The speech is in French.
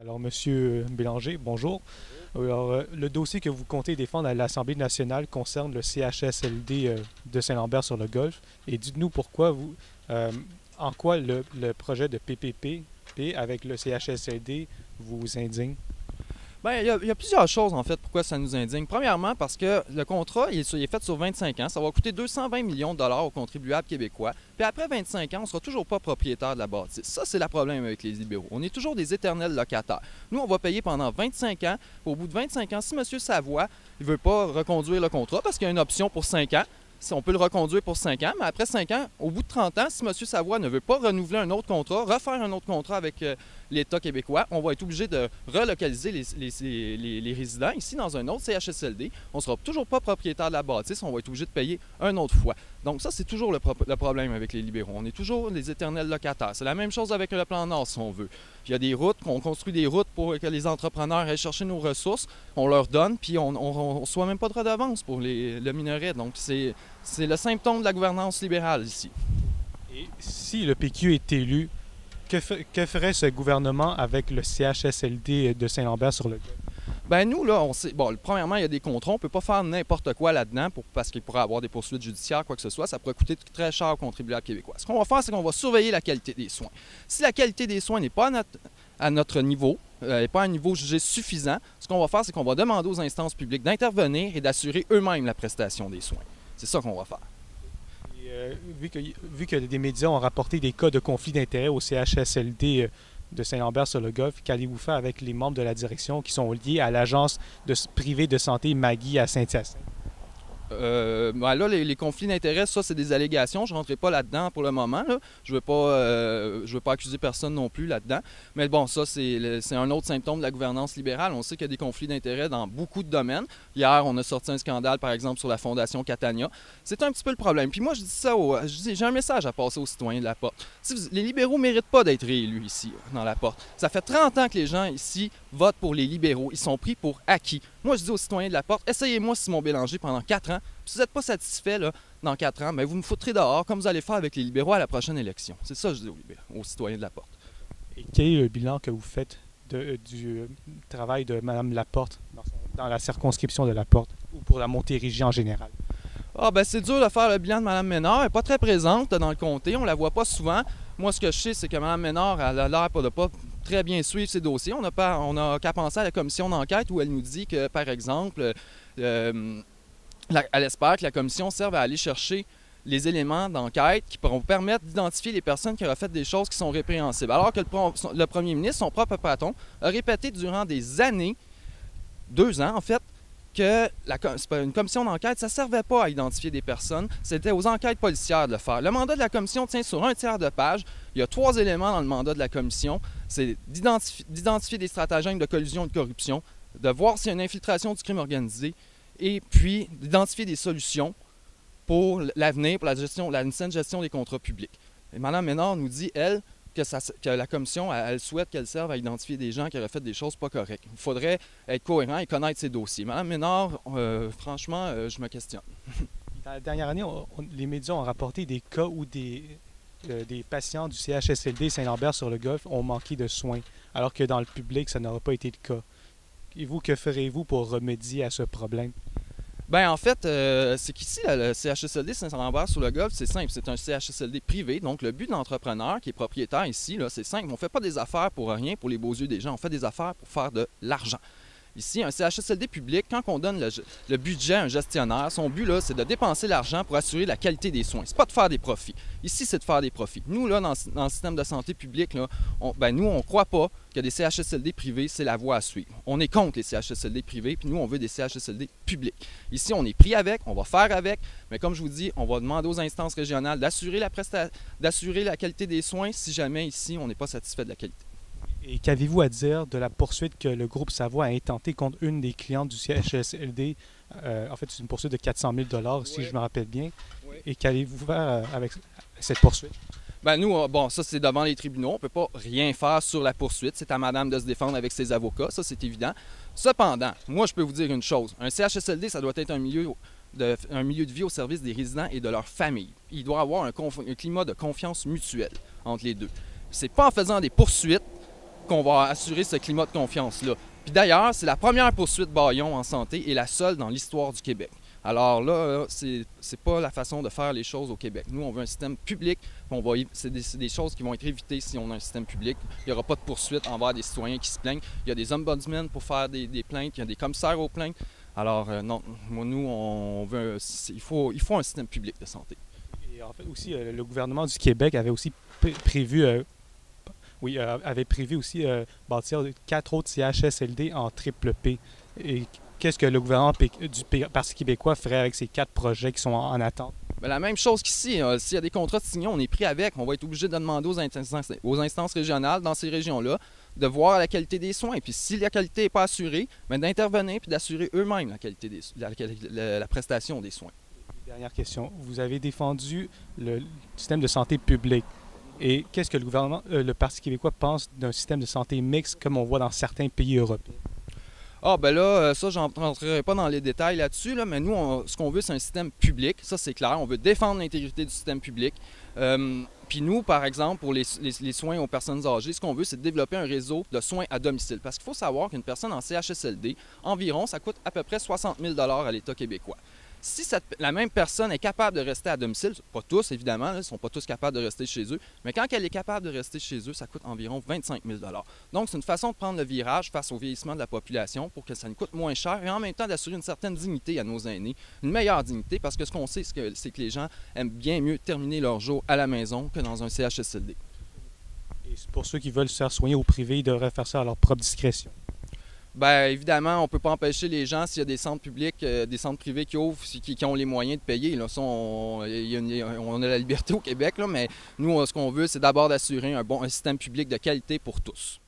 Alors, Monsieur Bélanger, bonjour. Alors, le dossier que vous comptez défendre à l'Assemblée nationale concerne le CHSLD de Saint-Lambert-sur-le-Golfe. Et dites-nous pourquoi euh, en quoi le projet de PPP avec le CHSLD vous indigne. Bien, il y a plusieurs choses, en fait, pourquoi ça nous indigne. Premièrement, parce que le contrat, il est fait sur 25 ans. Ça va coûter 220 millions de dollars aux contribuables québécois. Puis après 25 ans, on ne sera toujours pas propriétaire de la bâtisse. Ça, c'est le problème avec les libéraux. On est toujours des éternels locataires. Nous, on va payer pendant 25 ans. Au bout de 25 ans, si M. Savoie ne veut pas reconduire le contrat, parce qu'il y a une option pour 5 ans, si on peut le reconduire pour 5 ans, mais après 5 ans, au bout de 30 ans, si M. Savoie ne veut pas renouveler un autre contrat, refaire un autre contrat avec l'État québécois, on va être obligé de relocaliser les résidents ici dans un autre CHSLD. On ne sera toujours pas propriétaire de la bâtisse, on va être obligé de payer une autre fois. Donc ça, c'est toujours le problème avec les libéraux. On est toujours les éternels locataires. C'est la même chose avec le plan Nord, si on veut. Il y a des routes, on construit des routes pour que les entrepreneurs aillent chercher nos ressources, on leur donne, puis on ne reçoit même pas de redevance pour le minerai. Donc c'est le symptôme de la gouvernance libérale ici. Et si le PQ est élu, que ferait ce gouvernement avec le CHSLD de Saint-Lambert-sur-le-Golfe? Ben nous, là, on sait. Bon, premièrement, il y a des contrats. On ne peut pas faire n'importe quoi là-dedans parce qu'il pourrait avoir des poursuites judiciaires, quoi que ce soit. Ça pourrait coûter très cher aux contribuables québécois. Ce qu'on va faire, c'est qu'on va surveiller la qualité des soins. Si la qualité des soins n'est pas à notre niveau, n'est pas à un niveau jugé suffisant, ce qu'on va faire, c'est qu'on va demander aux instances publiques d'intervenir et d'assurer eux-mêmes la prestation des soins. C'est ça qu'on va faire. Et, vu que des médias ont rapporté des cas de conflit d'intérêts au CHSLD de Saint-Lambert-sur-le-Golfe, qu'allez-vous faire avec les membres de la direction qui sont liés à l'agence privée de santé Maggie à Saint-Hyacinthe? Ben là, les conflits d'intérêts, ça, c'est des allégations. Je ne rentrerai pas là-dedans pour le moment. Là. Je ne veux pas accuser personne non plus là-dedans. Mais bon, ça, c'est un autre symptôme de la gouvernance libérale. On sait qu'il y a des conflits d'intérêts dans beaucoup de domaines. Hier, on a sorti un scandale, par exemple, sur la Fondation Catania. C'est un petit peu le problème. Puis moi, je dis ça, j'ai un message à passer aux citoyens de la Porte. Les libéraux ne méritent pas d'être réélus ici, dans la Porte. Ça fait 30 ans que les gens ici votent pour les libéraux. Ils sont pris pour acquis. Moi, je dis aux citoyens de la Porte, essayez-moi Simon Bélanger pendant 4 ans. Si vous n'êtes pas satisfait là, dans 4 ans, bien, vous me foutrez dehors comme vous allez faire avec les libéraux à la prochaine élection. C'est ça que je dis aux citoyens de la Porte. Et quel est le bilan que vous faites du travail de Mme Laporte dans la circonscription de Laporte ou pour la Montérégie en général? Ah ben c'est dur de faire le bilan de Mme Ménard. Elle n'est pas très présente dans le comté, on la voit pas souvent. Moi, ce que je sais, c'est que Mme Ménard elle a l'air de pas très bien suivre ses dossiers. On a qu'à penser à la commission d'enquête où elle nous dit que, par exemple, elle espère que la commission serve à aller chercher les éléments d'enquête qui pourront permettre d'identifier les personnes qui auraient fait des choses qui sont répréhensibles. Alors que le premier ministre, son propre patron, a répété durant des années, 2 ans en fait, que une commission d'enquête, ça ne servait pas à identifier des personnes, c'était aux enquêtes policières de le faire. Le mandat de la commission tient sur un tiers de page. Il y a 3 éléments dans le mandat de la commission. C'est d'identifier des stratagèmes de collusion et de corruption, de voir s'il y a une infiltration du crime organisé, et puis d'identifier des solutions pour l'avenir, pour la saine gestion des contrats publics. Et Mme Ménard nous dit, elle, que la commission, elle souhaite qu'elle serve à identifier des gens qui auraient fait des choses pas correctes. Il faudrait être cohérent et connaître ses dossiers. Mme Ménard, franchement, je me questionne. Dans la dernière année, les médias ont rapporté des cas où des patients du CHSLD Saint-Lambert-sur-le-Golfe ont manqué de soins, alors que dans le public, ça n'aura pas été le cas. Et vous, que ferez-vous pour remédier à ce problème? Bien, en fait, c'est qu'ici, le CHSLD Saint-Lambert-sur-le-Golfe, c'est simple. C'est un CHSLD privé. Donc, le but de l'entrepreneur qui est propriétaire ici, c'est simple. On ne fait pas des affaires pour rien, pour les beaux yeux des gens. On fait des affaires pour faire de l'argent. Ici, un CHSLD public, quand on donne le budget à un gestionnaire, son but, là, c'est de dépenser l'argent pour assurer la qualité des soins. C'est pas de faire des profits. Ici, c'est de faire des profits. Nous, là, dans le système de santé publique, là, nous, on ne croit pas que des CHSLD privés, c'est la voie à suivre. On est contre les CHSLD privés, puis nous, on veut des CHSLD publics. Ici, on est pris avec, on va faire avec, mais comme je vous dis, on va demander aux instances régionales d'assurer la qualité des soins si jamais, ici, on n'est pas satisfait de la qualité. Et qu'avez-vous à dire de la poursuite que le groupe Savoie a intentée contre une des clientes du CHSLD? En fait, c'est une poursuite de 400 000 si je me rappelle bien. Oui. Et qu'allez-vous faire avec cette poursuite? Ben nous, bon, ça c'est devant les tribunaux. On ne peut pas rien faire sur la poursuite. C'est à madame de se défendre avec ses avocats, ça c'est évident. Cependant, moi je peux vous dire une chose. Un CHSLD, ça doit être un milieu de vie au service des résidents et de leurs familles. Il doit y avoir un climat de confiance mutuelle entre les deux. C'est pas en faisant des poursuites qu'on va assurer ce climat de confiance-là. Puis d'ailleurs, c'est la première poursuite Bayon en santé et la seule dans l'histoire du Québec. Alors là, c'est pas la façon de faire les choses au Québec. Nous, on veut un système public, c'est des choses qui vont être évitées si on a un système public. Il n'y aura pas de poursuite envers des citoyens qui se plaignent. Il y a des ombudsmen pour faire des plaintes, il y a des commissaires aux plaintes. Alors non, nous, on veut, il faut un système public de santé. Et en fait aussi, le gouvernement du Québec avait aussi prévu aussi bâtir 4 autres CHSLD en triple P. Et qu'est-ce que le gouvernement du Parti québécois ferait avec ces 4 projets qui sont en attente? Bien, la même chose qu'ici. S'il y a des contrats de signés, on est pris avec. On va être obligé de demander aux instances régionales dans ces régions-là de voir la qualité des soins. Puis si la qualité n'est pas assurée, bien, d'intervenir et d'assurer eux-mêmes la qualité la prestation des soins. Dernière question. Vous avez défendu le système de santé public. Et qu'est-ce que le Parti québécois pense d'un système de santé mixte comme on voit dans certains pays européens? Ah, ben là, ça, j'en rentrerai pas dans les détails là-dessus, là, mais nous, ce qu'on veut, c'est un système public. Ça, c'est clair. On veut défendre l'intégrité du système public. Puis nous, par exemple, pour les soins aux personnes âgées, ce qu'on veut, c'est développer un réseau de soins à domicile. Parce qu'il faut savoir qu'une personne en CHSLD, environ, ça coûte à peu près 60 000 $ à l'État québécois. Si la même personne est capable de rester à domicile, pas tous évidemment, ils ne sont pas tous capables de rester chez eux, mais quand elle est capable de rester chez eux, ça coûte environ 25 000 $. Donc c'est une façon de prendre le virage face au vieillissement de la population pour que ça nous coûte moins cher et en même temps d'assurer une certaine dignité à nos aînés, une meilleure dignité, parce que ce qu'on sait, c'est que les gens aiment bien mieux terminer leur jour à la maison que dans un CHSLD. Et pour ceux qui veulent se faire soigner au privé, ils devraient faire ça à leur propre discrétion. Bien, évidemment, on ne peut pas empêcher les gens, s'il y a des centres publics, des centres privés qui ouvrent, qui ont les moyens de payer. Là, ça, on a la liberté au Québec, là, mais nous, ce qu'on veut, c'est d'abord d'assurer un système public de qualité pour tous.